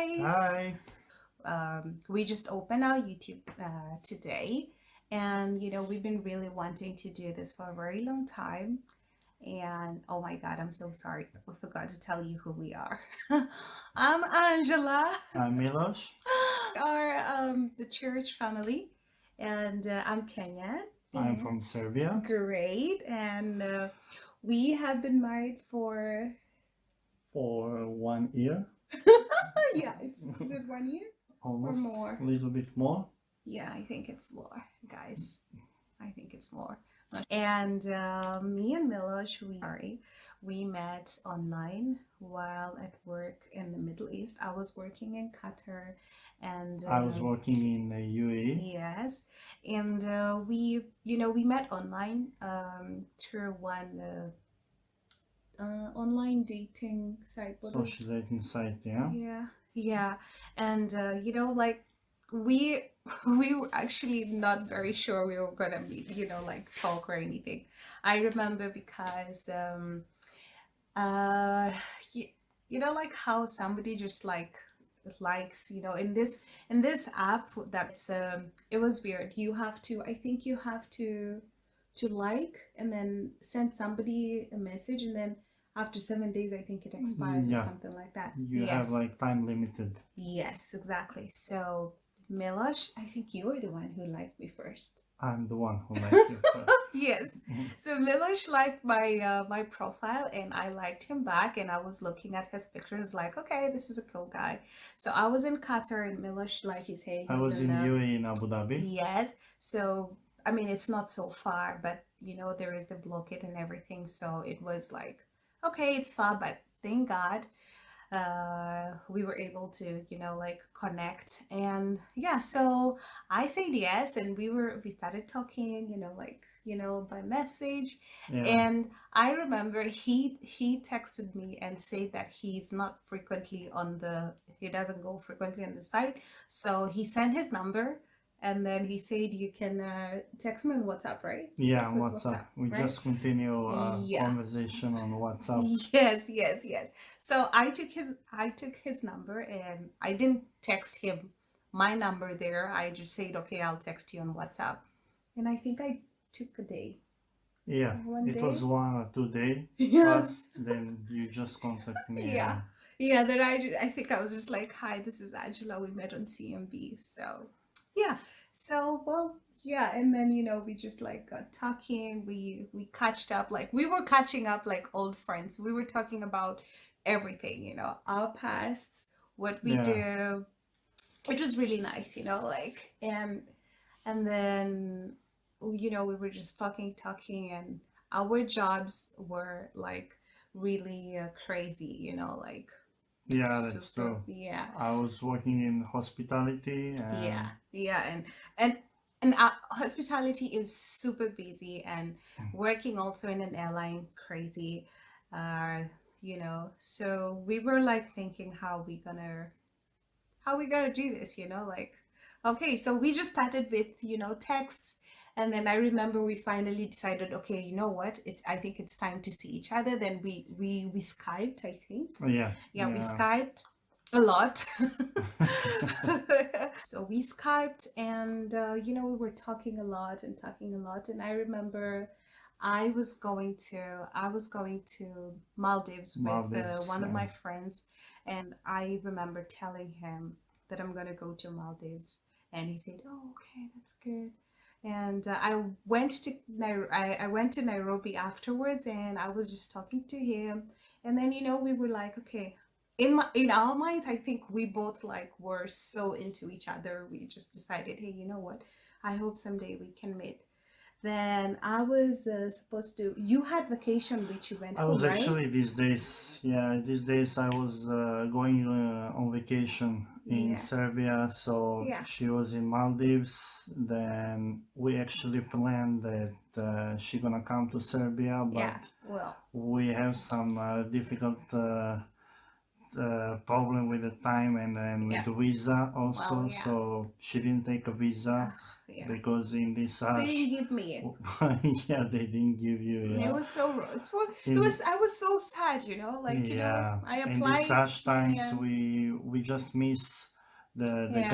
guys. Hi. We just opened our YouTube today, and we've been really wanting to do this for a very long time. And oh my God, I'm so sorry. We forgot to tell you who we are. I'm Angela. I'm Milos. Our the church family, and I'm Kenyan. I'm And from Serbia great. And we have been married for for 1 year, yeah, is it 1 year or almost more? a little bit more. Yeah, I think it's more, guys. I think it's more. And me and Milosh, we met online while at work in the Middle East. I was working in Qatar, and I was working in the UAE. yes, and we met online through one online dating site. Social dating site, yeah. Yeah, yeah, and like we we were actually not very sure we were gonna meet, like talk or anything. I remember because uh you, like how somebody just like likes, in this app that's it was weird. You have to, I think you have to like and then send somebody a message, and then after 7 days I think it expires or Yeah, something like that. you have like time limited. Yes, exactly. So Milosh, I think you were the one who liked me first. I'm the one who liked you first. Yes. So Milosh liked my profile, and I liked him back, and I was looking at his pictures like, okay, this is a cool guy. So I was in Qatar, and Milosh, like he's saying, I was in UAE in Abu Dhabi. yes. So I mean, it's not so far, but there is the blockade and everything. So it was like, okay, it's far, but thank God we were able to like connect. And yeah, so I said yes, and we started talking, like by message. Yeah. And I remember he texted me and said that he's not frequently on the he doesn't go frequently on the site, so he sent his number. And then he said you can text me on WhatsApp, right? Yeah, It was WhatsApp. We right? just continue Yeah. conversation on WhatsApp. Yes, yes, yes. So I took his number, and I didn't text him my number there. I just said, okay, I'll text you on WhatsApp. And I think I took a day. Yeah, One it day? was 1 or 2 day. Yeah. Plus, then you just contact me. Yeah. Yeah, then I think I was just like, hi, this is Angela. We met on CMB. So yeah. So well, yeah, and then we just like got talking. We catched up, like we were catching up like old friends. We were talking about everything, our pasts, what we Yeah. do. It was really nice, like. And then we were just talking, and our jobs were like really crazy, like Yeah, that's super. true. Yeah, I was working in hospitality and yeah, and hospitality is super busy, and working also in an airline, crazy. uh so we were like thinking how we gonna do this, like, okay, so we just started with texts. And then I remember we finally decided, okay, you know what, I think it's time to see each other. Then we Skyped, I think. Yeah, we Skyped a lot. So we Skyped, and we were talking a lot and talking a lot. And I remember I was going to Maldives with one of my friends, and I remember telling him that I'm gonna go to Maldives, and he said, "Oh, okay, that's good." And I went to Nairobi afterwards, and I was just talking to him. And then we were like, okay, in our minds, I think we both like were so into each other. We just decided, hey, you know what? I hope someday we can meet. Then I was supposed to. You had vacation, which you went I home, was right? actually these days I was going on vacation in Yeah. Serbia. So Yeah. she was in Maldives. Then we actually planned that she gonna come to Serbia, but Yeah. Well. we have some difficult problem with the time and then with Yeah. the visa Well, also, yeah. so she didn't take a visa Yeah. because in this They didn't rush, give me it. yeah, they didn't give you, It yeah. was so it In was I was so sad, you know, like, Yeah, I in these applied. rush times, Yeah. we just miss the Yeah.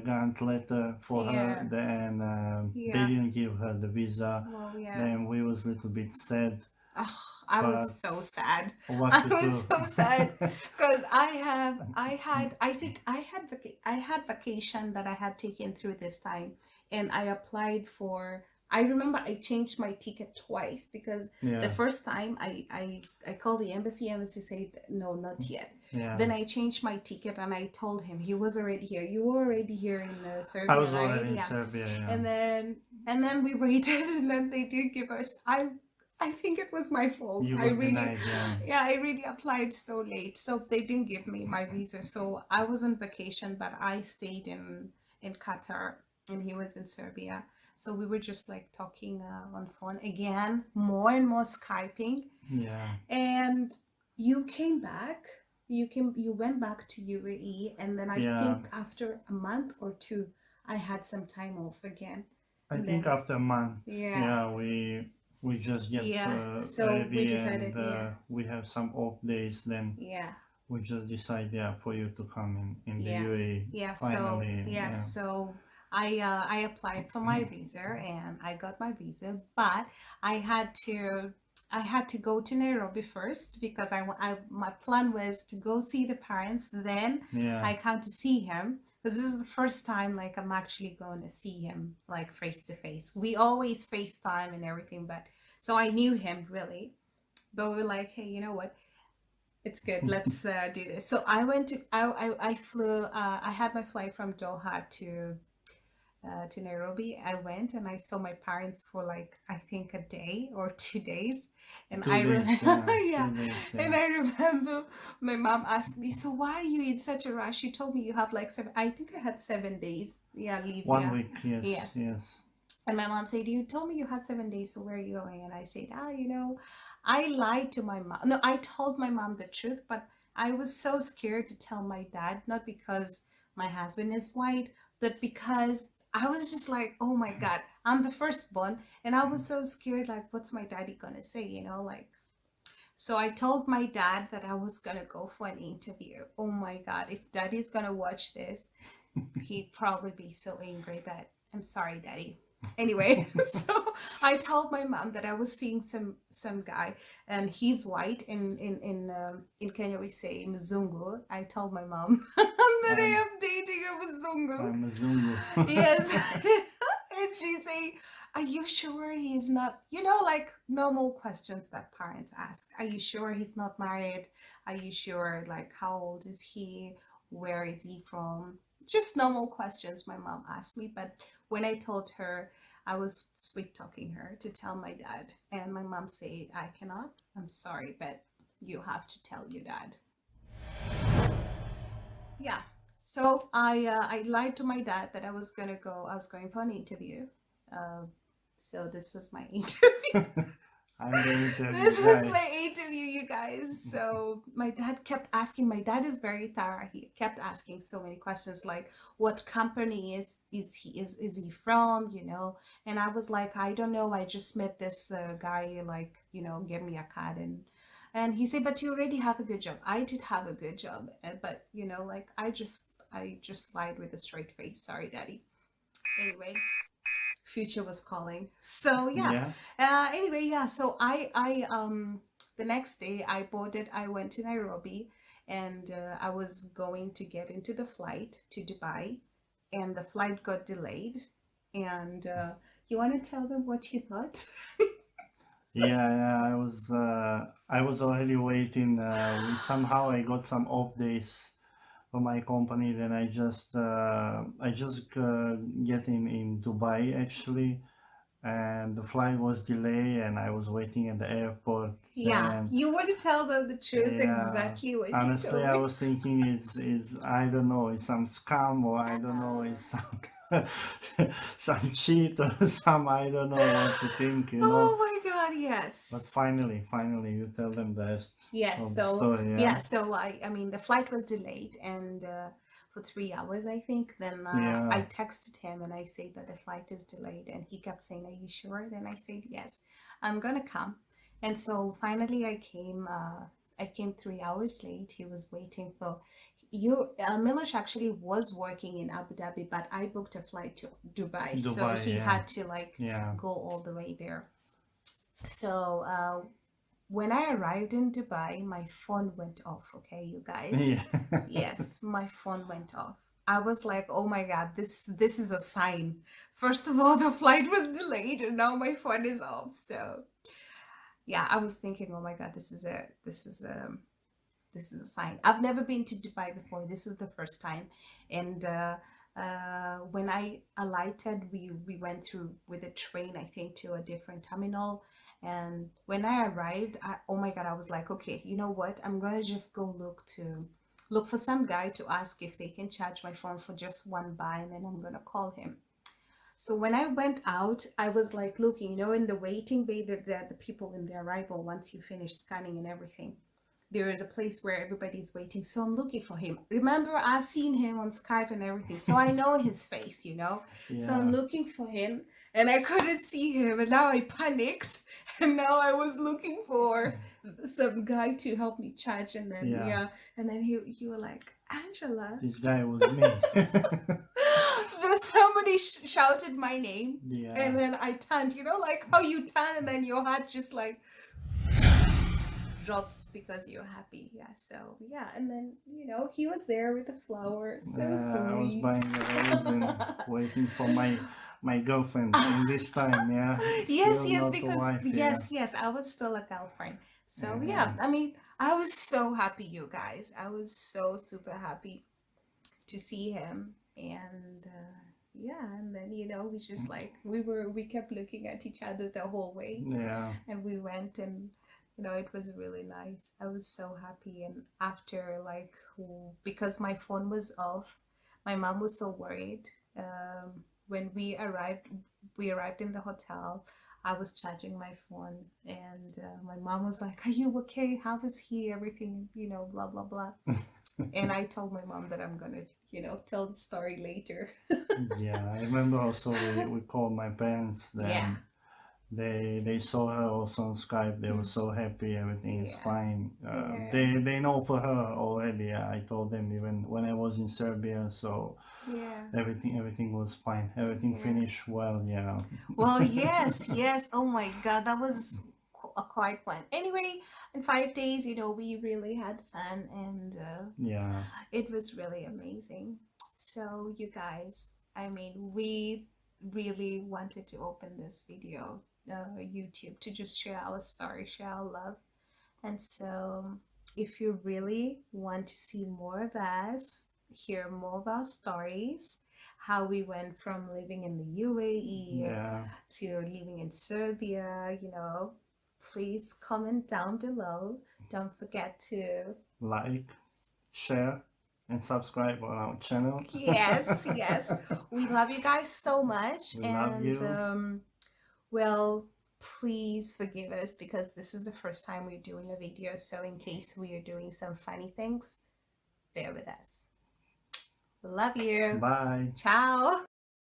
grant letter for her. Yeah. Then they Yeah. didn't give her the visa. Well, yeah. Then we was a little bit sad, Oh, I was but so sad. what I to was do? so sad because I had vacation that I had taken through this time, and I applied for. I remember I changed my ticket twice because the Yeah, first time I called the embassy. Embassy said no, not yet. yeah. Then I changed my ticket and I told him he was already here. You were already here in I Serbia, was right? already in Yeah. Serbia. Yeah, And then we waited, and then they did give us. I think it was my fault. you I got really, denied. Yeah, yeah, I really applied so late, so they didn't give me my visa. So I was on vacation, but I stayed in Qatar, and he was in Serbia. So we were just like talking on phone again, more and more Skyping. yeah. And you came back. You went back to UAE, and then I Yeah. think after a month or two, I had some time off again. I And think then after a month, yeah, yeah, we just get yeah. So we ready decided, and yeah, we have some off days. Then yeah. we just decide, yeah, for you to come in the Yes, UAE yes. So finally. Yeah, yes, so I applied for my visa and I got my visa, but I had to I had to go to Nairobi first because my plan was to go see the parents, then yeah. I come to see him because this is the first time like I'm actually going to see him like face to face. We always FaceTime and everything, but so I knew him really, but we were like, hey, you know what? It's good. Let's do this. So I went to I flew. I had my flight from Doha to Nairobi. I went and I saw my parents for like I think a day or 2 days, and I 2 days, remember yeah, yeah, 2 days, and yeah. I remember my mom asked me, "So why are you in such a rush? You told me you have like seven. I think I had 7 days. Yeah, leave. One Yeah, week, yes, yes." yes. And my mom said, "You told me you have 7 days, so where are you going?" And I said, I lied to my mom. No, I told my mom the truth, but I was so scared to tell my dad, not because my husband is white, but because I was just like, oh my God, I'm the firstborn. And I was so scared, like, what's my daddy gonna say, like. So I told my dad that I was gonna go for an interview. Oh my God, if daddy's gonna watch this, he'd probably be so angry, but I'm sorry, daddy. Anyway, so I told my mom that I was seeing some guy, and he's white. In Kenya we say Mzungu. I told my mom that I I'm am dating a Mzungu. I'm a Zungu. Yes, and she say, "Are you sure he's not?" Like normal questions that parents ask. Are you sure he's not married? Are you sure? Like, how old is he? Where is he from? Just normal questions my mom asked me. But when I told her, I was sweet talking her to tell my dad, and my mom said, "I cannot. I'm sorry, but you have to tell your dad." Yeah. So I lied to my dad that I was gonna go. I was going for an interview. Uh, so this was my interview. I'm the interview This was guy. my interview, you guys. So my dad kept asking. My dad is very thorough. He kept asking so many questions, like what company is he from? And I was like, I don't know. I just met this guy. Like, give me a card, and he said, but you already have a good job. I did have a good job, but like I just lied with a straight face. Sorry, daddy. Anyway, future was calling. So yeah. Yeah, Anyway, yeah. So I the next day I boarded. I went to Nairobi, and I was going to get into the flight to Dubai, and the flight got delayed. And you want to tell them what you thought? yeah. I was already waiting. Somehow I got some off days for my company. Then I just get in Dubai actually, and the flight was delayed, and I was waiting at the airport. Yeah, Then you want to tell them the truth, yeah, exactly what you honestly, told I me. was thinking is I don't know, is some scam or I don't know, is some some cheat or some I don't know what to think. Oh my God, But yes. finally, you tell them the rest Yes, of the so story, yeah? yeah, so I mean the flight was delayed and for 3 hours I think. Then I Yeah, texted him and I said that the flight is delayed, and he kept saying, "Are you sure?" Then I said, "Yes, I'm gonna come." And so finally I came. I came 3 hours late. He was waiting for you. Milosh actually was working in Abu Dhabi, but I booked a flight to Dubai, so Dubai, he yeah, had to like yeah, go all the way there. So when I arrived in Dubai, my phone went off, okay, you guys? yeah. Yes, my phone went off. I was like, "Oh my God, this is a sign." First of all, the flight was delayed and now my phone is off. So, yeah, I was thinking, "Oh my God, this is a sign." I've never been to Dubai before. This was the first time. And when I alighted, we went through with a train, I think, to a different terminal. And when I arrived, oh my God, I was like, "Okay, you know what? I'm gonna just go look for some guy to ask if they can charge my phone for just one buy, and then I'm gonna call him." So when I went out, I was like looking, in the waiting bay, the people in the arrival, once you finish scanning and everything, there is a place where everybody's waiting. So I'm looking for him. Remember, I've seen him on Skype and everything. So I know his face. So I'm Yeah, looking for him and I couldn't see him. And now I panicked. And now I was looking for some guy to help me charge. And then, yeah. yeah. And then he were like, "Angela." This guy was me. Then somebody shouted my name. Yeah, And then I turned, like how you turn and then your heart just like drops because you're happy. Yeah. So yeah, and then he was there with the flowers. So I was sweet. buying the rose and waiting for my girlfriend in this time, yeah. Yes, Still yes, not a because wife, yeah. yes, yes, I was still a girlfriend. So yeah, Yeah, I mean, I was so happy, you guys. I was so super happy to see him, and yeah, and then we just like we kept looking at each other the whole way, yeah, and we went, and it was really nice. I was so happy. And after, like, because my phone was off, my mom was so worried. When we arrived in the hotel. I was charging my phone, and my mom was like, "Are you okay? How is he? Everything, blah blah blah." And I told my mom that I'm gonna, tell the story later. yeah. I remember also we called my parents Yeah. then. They saw her also on Skype. They were Mm. so happy. Everything is Yeah. fine. Yeah. They know for her already. I told them even when I was in Serbia. So Yeah. everything was fine. Everything Yeah. finished well. Yeah. Well, yes, yes. Oh my God, that was a quite fun. Anyway, in 5 days, we really had fun, and Yeah. it was really amazing. So, you guys, I mean, we really wanted to open this video, YouTube, to just share our story, share our love. And so, if you really want to see more of us, hear more of our stories, how we went from living in the UAE Yeah. to living in Serbia, please comment down below. Don't forget to, Like, share, and subscribe on our channel. yes, yes. We love you guys so much. We love And, you. well, please forgive us because this is the first time we're doing a video. So, in case we are doing some funny things, bear with us. We love you. Bye. Ciao.